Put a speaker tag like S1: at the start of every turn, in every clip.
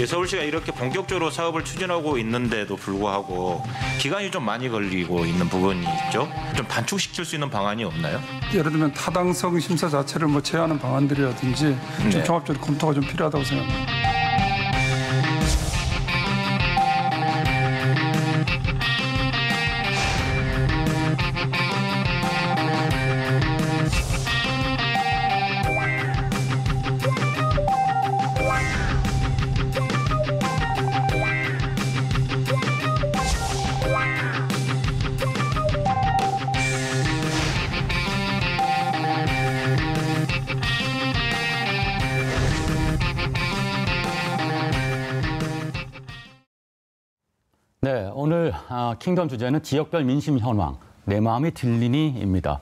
S1: 서울시가 이렇게 본격적으로 사업을 추진하고 있는데도 불구하고 기간이 좀 많이 걸리고 있는 부분이 있죠. 좀 단축시킬 수 있는 방안이 없나요?
S2: 예를 들면 타당성 심사 자체를 뭐 제한하는 방안들이라든지 좀 종합적으로 검토가 좀 필요하다고 생각합니다.
S3: 네, 오늘 킹덤 주제는 지역별 민심 현황, 내 마음이 들리니입니다.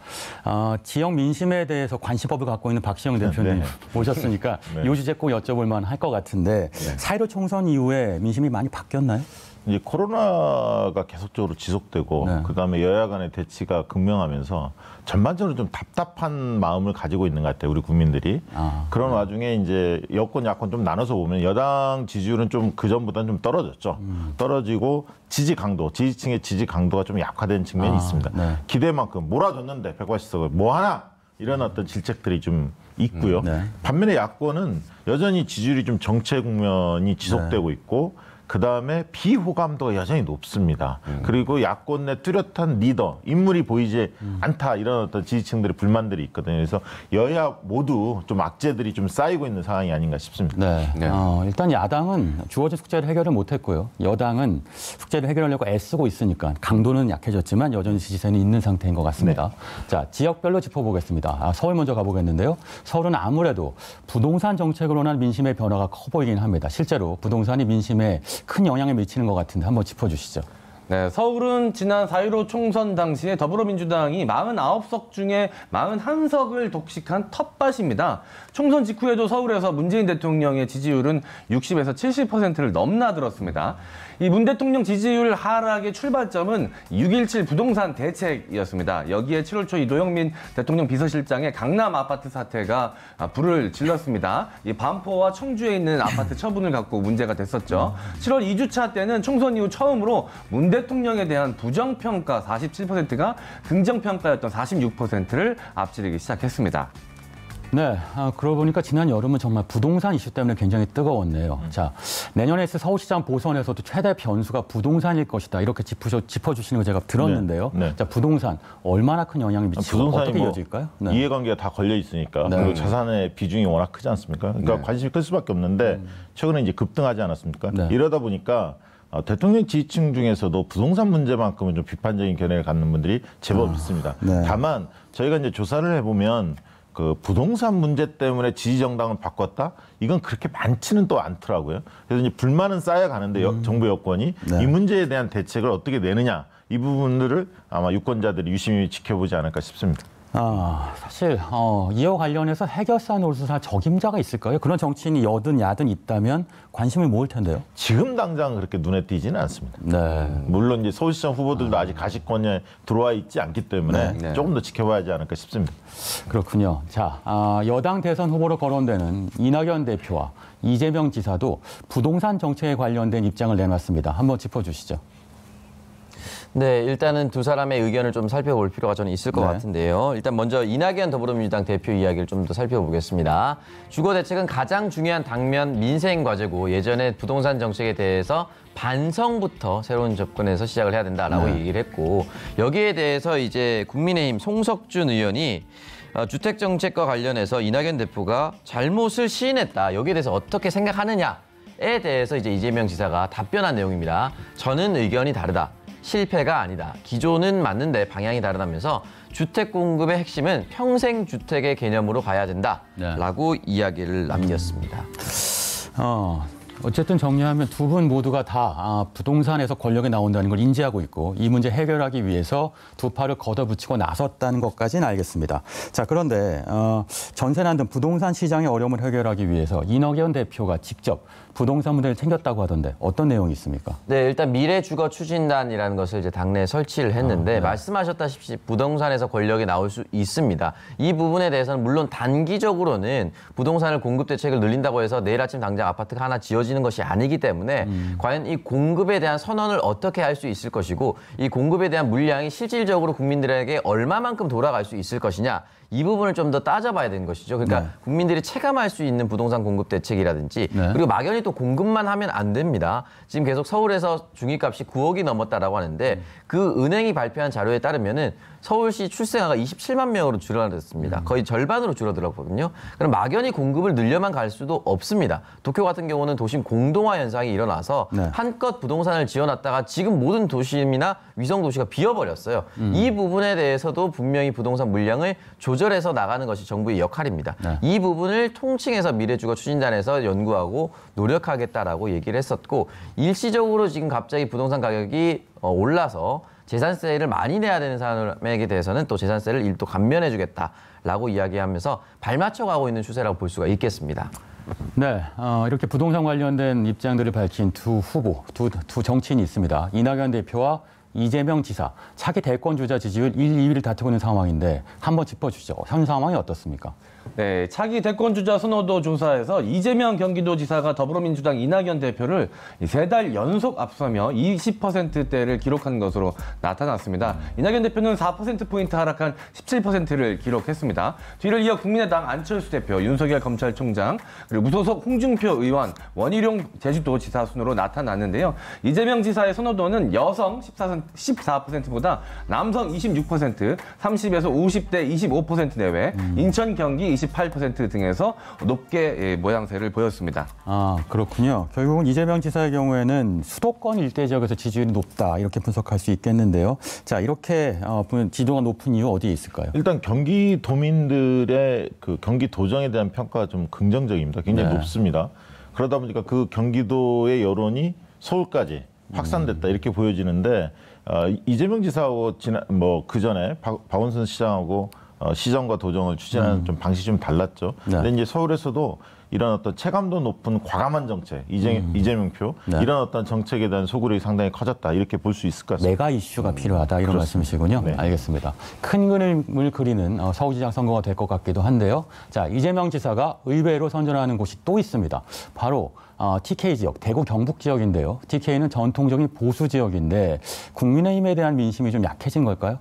S3: 지역 민심에 대해서 관심법을 갖고 있는 박시영 대표님 모셨으니까 이 주제 꼭 여쭤볼 만할 것 같은데 4.15 총선 이후에 민심이 많이 바뀌었나요?
S4: 이제 코로나가 계속적으로 지속되고 그다음에 여야 간의 대치가 극명하면서 전반적으로 좀 답답한 마음을 가지고 있는 것 같아요, 우리 국민들이. 그런 와중에 이제 여권, 야권 좀 나눠서 보면 여당 지지율은 좀 그전보다는 좀 떨어졌죠. 떨어지고 지지 강도, 지지층의 지지 강도가 좀 약화된 측면이 있습니다. 기대만큼 몰아줬는데 180석을 뭐 하나 이런 어떤 질책들이 좀 있고요. 반면에 야권은 여전히 지지율이 좀 정체 국면이 지속되고 있고 그다음에 비호감도가 여전히 높습니다. 그리고 야권 내 뚜렷한 리더, 인물이 보이지 않다 이런 어떤 지지층들의 불만들이 있거든요. 그래서 여야 모두 좀 악재들이 좀 쌓이고 있는 상황이 아닌가 싶습니다.
S3: 일단 야당은 주어진 숙제를 해결을 못했고요. 여당은 숙제를 해결하려고 애쓰고 있으니까 강도는 약해졌지만 여전히 지지세는 있는 상태인 것 같습니다. 자, 지역별로 짚어보겠습니다. 서울 먼저 가보겠는데요. 서울은 아무래도 부동산 정책으로 인한 민심의 변화가 커 보이긴 합니다. 실제로 부동산이 민심에 큰 영향을 미치는 것 같은데 한번 짚어주시죠.
S5: 네, 서울은 지난 4.15 총선 당시에 더불어민주당이 49석 중에 41석을 독식한 텃밭입니다. 총선 직후에도 서울에서 문재인 대통령의 지지율은 60에서 70%를 넘나들었습니다. 이 문 대통령 지지율 하락의 출발점은 6.17 부동산 대책이었습니다. 여기에 7월 초 이 노영민 대통령 비서실장의 강남 아파트 사태가 불을 질렀습니다. 이 반포와 청주에 있는 아파트 처분을 갖고 문제가 됐었죠. 7월 2주차 때는 총선 이후 처음으로 문 대통령에 대한 부정평가 47%가 긍정평가였던 46%를 앞지르기 시작했습니다.
S3: 네, 그러고 보니까 지난 여름은 정말 부동산 이슈 때문에 굉장히 뜨거웠네요. 자, 내년에 있을 서울시장 보선에서도 최대 변수가 부동산일 것이다. 이렇게 짚어주시는 거 제가 들었는데요. 자, 부동산 얼마나 큰 영향을 미치고 어떻게 이어질까요?
S4: 이해관계가 다 걸려 있으니까 그리고 자산의 비중이 워낙 크지 않습니까? 그러니까 관심이 클 수밖에 없는데 최근에 이제 급등하지 않았습니까? 이러다 보니까 대통령 지지층 중에서도 부동산 문제만큼은 좀 비판적인 견해를 갖는 분들이 제법 있습니다. 다만 저희가 이제 조사를 해보면 그 부동산 문제 때문에 지지정당을 바꿨다? 이건 그렇게 많지는 또 않더라고요. 그래서 이제 불만은 쌓여가는데 정부 여권이 이 문제에 대한 대책을 어떻게 내느냐 이 부분들을 아마 유권자들이 유심히 지켜보지 않을까 싶습니다.
S3: 사실 이와 관련해서 해결사 노릇을 할 적임자가 있을까요? 그런 정치인이 여든 야든 있다면 관심을 모을 텐데요.
S4: 지금 당장 그렇게 눈에 띄지는 않습니다. 물론 이제 서울시장 후보들도 아직 가시권에 들어와 있지 않기 때문에 조금 더 지켜봐야 하지 않을까 싶습니다.
S3: 그렇군요. 자, 여당 대선 후보로 거론되는 이낙연 대표와 이재명 지사도 부동산 정책에 관련된 입장을 내놨습니다. 한번 짚어주시죠.
S6: 네, 일단은 두 사람의 의견을 좀 살펴볼 필요가 저는 있을 것 같은데요. 일단 먼저 이낙연 더불어민주당 대표 이야기를 좀 더 살펴보겠습니다. 주거 대책은 가장 중요한 당면 민생 과제고 예전에 부동산 정책에 대해서 반성부터 새로운 접근에서 시작을 해야 된다라고 얘기를 했고 여기에 대해서 이제 국민의힘 송석준 의원이 주택 정책과 관련해서 이낙연 대표가 잘못을 시인했다. 여기에 대해서 어떻게 생각하느냐에 대해서 이제 이재명 지사가 답변한 내용입니다. 저는 의견이 다르다. 실패가 아니다. 기조는 맞는데 방향이 다르다면서 주택 공급의 핵심은 평생 주택의 개념으로 가야 된다라고 이야기를 남겼습니다.
S3: 어쨌든 정리하면 두 분 모두가 다 부동산에서 권력이 나온다는 걸 인지하고 있고 이 문제 해결하기 위해서 두 팔을 걷어붙이고 나섰다는 것까지는 알겠습니다. 자, 그런데 전세난 등 부동산 시장의 어려움을 해결하기 위해서 이낙연 대표가 직접 부동산 문제를 챙겼다고 하던데 어떤 내용이 있습니까?
S6: 네, 일단 미래주거 추진단이라는 것을 이제 당내에 설치를 했는데 말씀하셨다시피 부동산에서 권력이 나올 수 있습니다. 이 부분에 대해서는 물론 단기적으로는 부동산을 공급 대책을 늘린다고 해서 내일 아침 당장 아파트가 하나 지어질 이루어지는 것이 아니기 때문에 과연 이 공급에 대한 선언을 어떻게 할 수 있을 것이고 이 공급에 대한 물량이 실질적으로 국민들에게 얼마만큼 돌아갈 수 있을 것이냐 이 부분을 좀 더 따져봐야 되는 것이죠. 그러니까 국민들이 체감할 수 있는 부동산 공급 대책이라든지 그리고 막연히 또 공급만 하면 안 됩니다. 지금 계속 서울에서 중위값이 9억이 넘었다라고 하는데 그 은행이 발표한 자료에 따르면은 서울시 출생아가 27만 명으로 줄어들었습니다. 거의 절반으로 줄어들었거든요. 그럼 막연히 공급을 늘려만 갈 수도 없습니다. 도쿄 같은 경우는 도심 공동화 현상이 일어나서 한껏 부동산을 지어놨다가 지금 모든 도심이나 위성 도시가 비어버렸어요. 이 부분에 대해서도 분명히 부동산 물량을 조절해서 나가는 것이 정부의 역할입니다. 이 부분을 통칭해서 미래주거 추진단에서 연구하고 노력하겠다라고 얘기를 했었고 일시적으로 지금 갑자기 부동산 가격이 올라서 재산세를 많이 내야 되는 사람에게 대해서는 또 재산세를 일도 감면해주겠다라고 이야기하면서 발맞춰가고 있는 추세라고 볼 수가 있겠습니다.
S3: 네, 이렇게 부동산 관련된 입장들을 밝힌 두 후보, 두 정치인이 있습니다. 이낙연 대표와 이재명 지사, 차기 대권주자 지지율 1, 2위를 다투고 있는 상황인데 한번 짚어주시죠. 현 상황이 어떻습니까?
S5: 네, 차기 대권주자 선호도 조사에서 이재명 경기도지사가 더불어민주당 이낙연 대표를 3달 연속 앞서며 20%대를 기록한 것으로 나타났습니다. 이낙연 대표는 4%포인트 하락한 17%를 기록했습니다. 뒤를 이어 국민의당 안철수 대표, 윤석열 검찰총장, 그리고 무소속 홍준표 의원, 원희룡 제주도지사 순으로 나타났는데요. 이재명 지사의 선호도는 여성 14%보다 남성 26%, 30에서 50대 25% 내외, 인천, 경기 28% 등에서 높게 모양새를 보였습니다.
S3: 아, 그렇군요. 결국은 이재명 지사의 경우에는 수도권 일대 지역에서 지지율이 높다 이렇게 분석할 수 있겠는데요. 자, 이렇게 지지도가 높은 이유 어디에 있을까요?
S4: 일단 경기도민들의 그 경기도정에 대한 평가가 좀 긍정적입니다. 굉장히 높습니다. 그러다 보니까 그 경기도의 여론이 서울까지 확산됐다 이렇게 보여지는데 이재명 지사하고 그 전에 박원순 시장하고 시정과 도정을 추진하는 좀 방식이 좀 달랐죠. 근데 이제 서울에서도 이런 어떤 체감도 높은 과감한 정책, 이재명표 이런 어떤 정책에 대한 소구력이 상당히 커졌다 이렇게 볼 수 있을 것 같습니다.
S3: 메가 이슈가 필요하다 이런 말씀이시군요. 네. 알겠습니다. 큰 그림을 그리는 서울시장 선거가 될 것 같기도 한데요. 자, 이재명 지사가 의외로 선전하는 곳이 또 있습니다. 바로 TK 지역, 대구 경북 지역인데요. TK는 전통적인 보수 지역인데 국민의힘에 대한 민심이 좀 약해진 걸까요?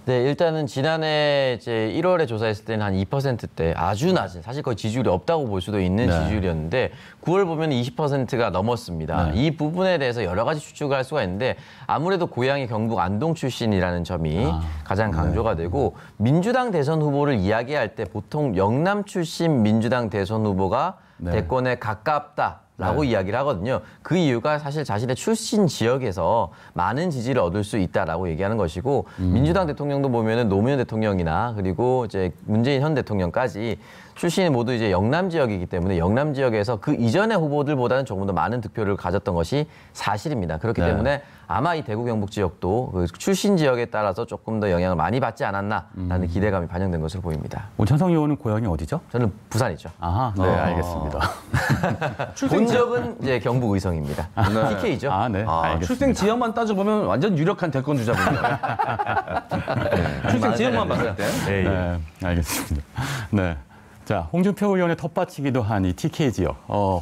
S6: 네, 일단은 지난해 이제 1월에 조사했을 때는 한 2%대 아주 낮은, 사실 거의 지지율이 없다고 볼 수도 있는 지지율이었는데 9월 보면 20%가 넘었습니다. 이 부분에 대해서 여러 가지 추측을 할 수가 있는데 아무래도 고향이 경북 안동 출신이라는 점이 가장 강조가 되고 민주당 대선 후보를 이야기할 때 보통 영남 출신 민주당 대선 후보가 대권에 가깝다. 라고 이야기를 하거든요. 그 이유가 사실 자신의 출신 지역에서 많은 지지를 얻을 수 있다라고 얘기하는 것이고 민주당 대통령도 보면은 노무현 대통령이나 그리고 이제 문재인 현 대통령까지 출신이 모두 이제 영남 지역이기 때문에 영남 지역에서 그 이전의 후보들보다는 조금 더 많은 득표를 가졌던 것이 사실입니다. 그렇기 때문에 아마 이 대구 경북 지역도 그 출신 지역에 따라서 조금 더 영향을 많이 받지 않았나라는 기대감이 반영된 것으로 보입니다.
S3: 오찬성 의원은 고향이 어디죠?
S6: 저는 부산이죠.
S3: 아하, 네, 알겠습니다.
S6: 본적은 이제 경북 의성입니다. TK죠.
S3: 아, 네. 알겠습니다.
S5: 출생 지역만 따져보면 완전 유력한 대권 주자분이에요. 출생 지역만 봤을 때.
S3: 네, 알겠습니다. 네. 자, 홍준표 의원의 텃밭이기도 한 이 TK 지역.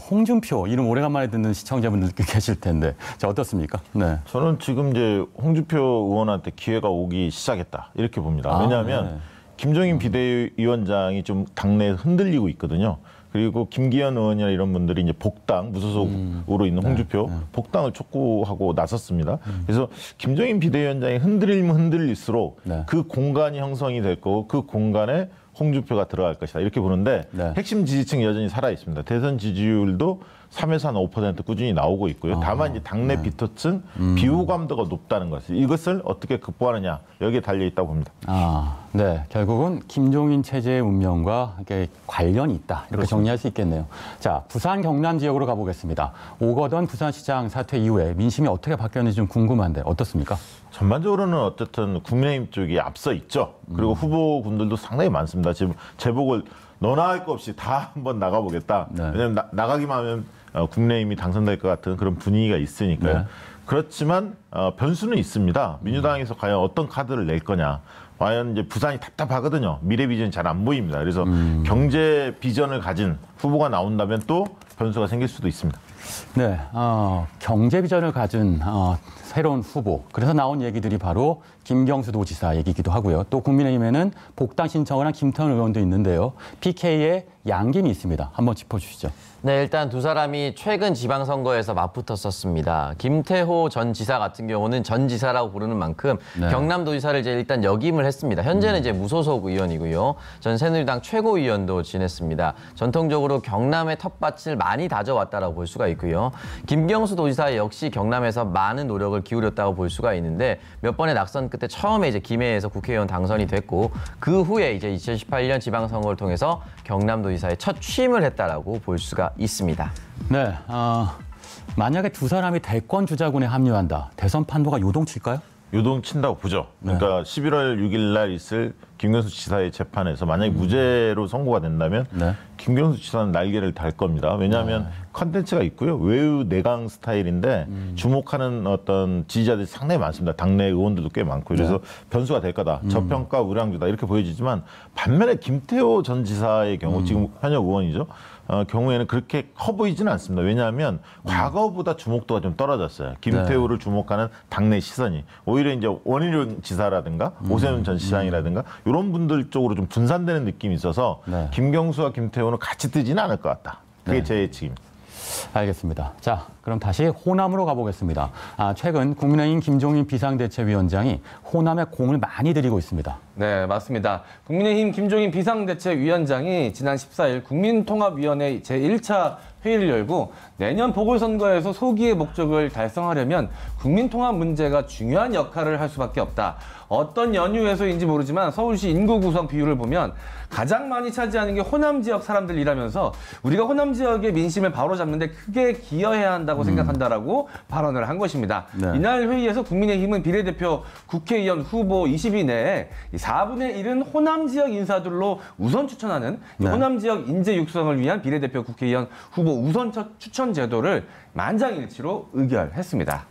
S3: 홍준표 이름 오래간만에 듣는 시청자분들 계실 텐데, 자, 어떻습니까? 네.
S4: 저는 지금 이제 홍준표 의원한테 기회가 오기 시작했다 이렇게 봅니다. 왜냐하면 김종인 비대위원장이 좀 당내에 흔들리고 있거든요. 그리고 김기현 의원이나 이런 분들이 이제 복당 무소속으로 있는 홍준표 복당을 촉구하고 나섰습니다. 그래서 김종인 비대위원장이 흔들리면 흔들릴수록 그 공간이 형성이 될 거고 그 공간에 홍준표가 들어갈 것이다 이렇게 보는데 핵심 지지층이 여전히 살아 있습니다. 대선 지지율도 3에서 한 5% 꾸준히 나오고 있고요. 다만 이제 당내 비토층 비호감도가 높다는 것. 이것을 어떻게 극복하느냐 여기에 달려 있다고 봅니다.
S3: 네, 결국은 김종인 체제의 운명과 이렇게 관련이 있다 이렇게 정리할 수 있겠네요. 자, 부산 경남 지역으로 가보겠습니다. 오거돈 부산시장 사퇴 이후에 민심이 어떻게 바뀌었는지 좀 궁금한데 어떻습니까?
S4: 전반적으로는 어쨌든 국민의힘 쪽이 앞서 있죠. 그리고 후보군들도 상당히 많습니다. 지금 제복을 너나 할 거 없이 다 한번 나가보겠다. 왜냐하면 나가기만 하면 국민의힘이 당선될 것 같은 그런 분위기가 있으니까요. 그렇지만 변수는 있습니다. 민주당에서 과연 어떤 카드를 낼 거냐. 과연 이제 부산이 답답하거든요. 미래 비전이 잘 안 보입니다. 그래서 경제 비전을 가진 후보가 나온다면 또 변수가 생길 수도 있습니다.
S3: 네, 경제 비전을 가진 새로운 후보. 그래서 나온 얘기들이 바로 김경수 도지사 얘기이기도 하고요. 또 국민의힘에는 복당 신청을 한 김태원 의원도 있는데요. PK의 양김이 있습니다. 한번 짚어주시죠.
S6: 네, 일단 두 사람이 최근 지방선거에서 맞붙었었습니다. 김태호 전 지사 같은 경우는 전 지사라고 부르는 만큼
S3: 네.
S6: 경남도지사를 이제 일단 역임을 했습니다. 현재는 이제 무소속 의원이고요. 전 새누리당 최고위원도 지냈습니다. 전통적으로 경남의 텃밭을 많이 다져왔다라고 볼 수가 있고요. 김경수 도지사 역시 경남에서 많은 노력을 기울였다고 볼 수가 있는데 몇 번의 낙선 끝에 처음에 이제 김해에서 국회의원 당선이 됐고 그 후에 이제 2018년 지방선거를 통해서 경남도지사에 첫 취임을 했다라고 볼 수가 있습니다.
S3: 네, 만약에 두 사람이 대권 주자군에 합류한다. 대선 판도가 요동칠까요?
S4: 요동친다고 보죠. 그러니까 11월 6일 날 있을 김경수 지사의 재판에서 만약에 무죄로 선고가 된다면
S3: 네.
S4: 김경수 지사는 날개를 달 겁니다. 왜냐하면 컨텐츠가 있고요. 외유 내강 스타일인데 주목하는 어떤 지지자들이 상당히 많습니다. 당내 의원들도 꽤 많고 그래서 변수가 될 거다. 저평가 우량주다 이렇게 보여지지만 반면에 김태호 전 지사의 경우 지금 현역 의원이죠. 경우에는 그렇게 커 보이지는 않습니다. 왜냐하면 과거보다 주목도가 좀 떨어졌어요. 김태우를 주목하는 당내 시선이. 오히려 이제 원희룡 지사라든가 오세훈 전 시장이라든가 이런 분들 쪽으로 좀 분산되는 느낌이 있어서
S3: 네.
S4: 김경수와 김태우는 같이 뜨지는 않을 것 같다. 그게 제 예측입니다.
S3: 알겠습니다. 자, 그럼 다시 호남으로 가보겠습니다. 최근 국민의힘 김종인 비상대책위원장이 호남에 공을 많이 들이고 있습니다.
S5: 네, 맞습니다. 국민의힘 김종인 비상대책위원장이 지난 14일 국민통합위원회 제1차 회의를 열고 내년 보궐선거에서 소기의 목적을 달성하려면 국민통합 문제가 중요한 역할을 할 수밖에 없다. 어떤 연유에서인지 모르지만 서울시 인구 구성 비율을 보면 가장 많이 차지하는 게 호남 지역 사람들이라면서 우리가 호남 지역의 민심을 바로잡는 데 크게 기여해야 한다고 생각한다라고 발언을 한 것입니다.
S3: 네.
S5: 이날 회의에서 국민의힘은 비례대표 국회의원 후보 20위 내에 4분의 1은 호남 지역 인사들로 우선 추천하는
S3: 네.
S5: 호남 지역 인재 육성을 위한 비례대표 국회의원 후보 우선 추천 제도를 만장일치로 의결했습니다.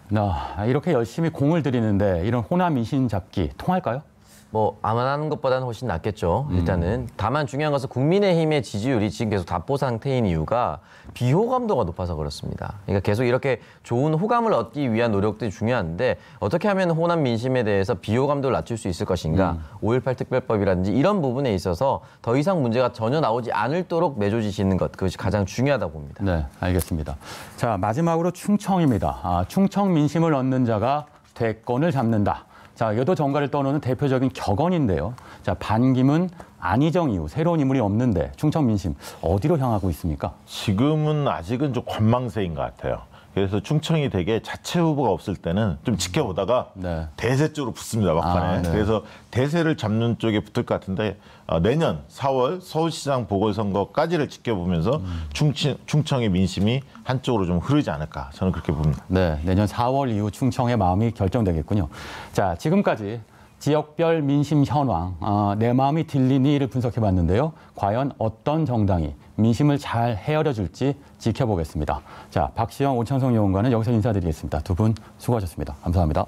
S3: 이렇게 열심히 공을 들이는데 이런 호남 민심 잡기 통할까요?
S6: 뭐 아마 하는 것보다는 훨씬 낫겠죠. 일단은 다만 중요한 것은 국민의힘의 지지율이 지금 계속 답보 상태인 이유가 비호감도가 높아서 그렇습니다. 그러니까 계속 이렇게 좋은 호감을 얻기 위한 노력들이 중요한데 어떻게 하면 호남 민심에 대해서 비호감도를 낮출 수 있을 것인가. 5.18 특별법이라든지 이런 부분에 있어서 더 이상 문제가 전혀 나오지 않도록 매조지시는 것, 그것이 가장 중요하다고 봅니다.
S3: 네, 알겠습니다. 자, 마지막으로 충청입니다. 충청 민심을 얻는 자가 대권을 잡는다. 자, 여도 정가를 떠놓는 대표적인 격언인데요. 자, 반기문, 안희정 이후 새로운 인물이 없는데 충청 민심 어디로 향하고 있습니까?
S4: 지금은 아직은 좀 관망세인 것 같아요. 그래서 충청이 되게 자체 후보가 없을 때는 좀 지켜보다가
S3: 네.
S4: 대세 쪽으로 붙습니다, 막판에.
S3: 네.
S4: 그래서 대세를 잡는 쪽에 붙을 것 같은데 내년 4월 서울시장 보궐선거까지를 지켜보면서 충청의 민심이 한쪽으로 좀 흐르지 않을까 저는 그렇게 봅니다.
S3: 네, 내년 4월 이후 충청의 마음이 결정되겠군요. 자, 지금까지 지역별 민심 현황, 내 마음이 들리니를 분석해봤는데요. 과연 어떤 정당이 민심을 잘 헤아려줄지 지켜보겠습니다. 자, 박시영, 오창성 의원과는 여기서 인사드리겠습니다. 두 분 수고하셨습니다. 감사합니다.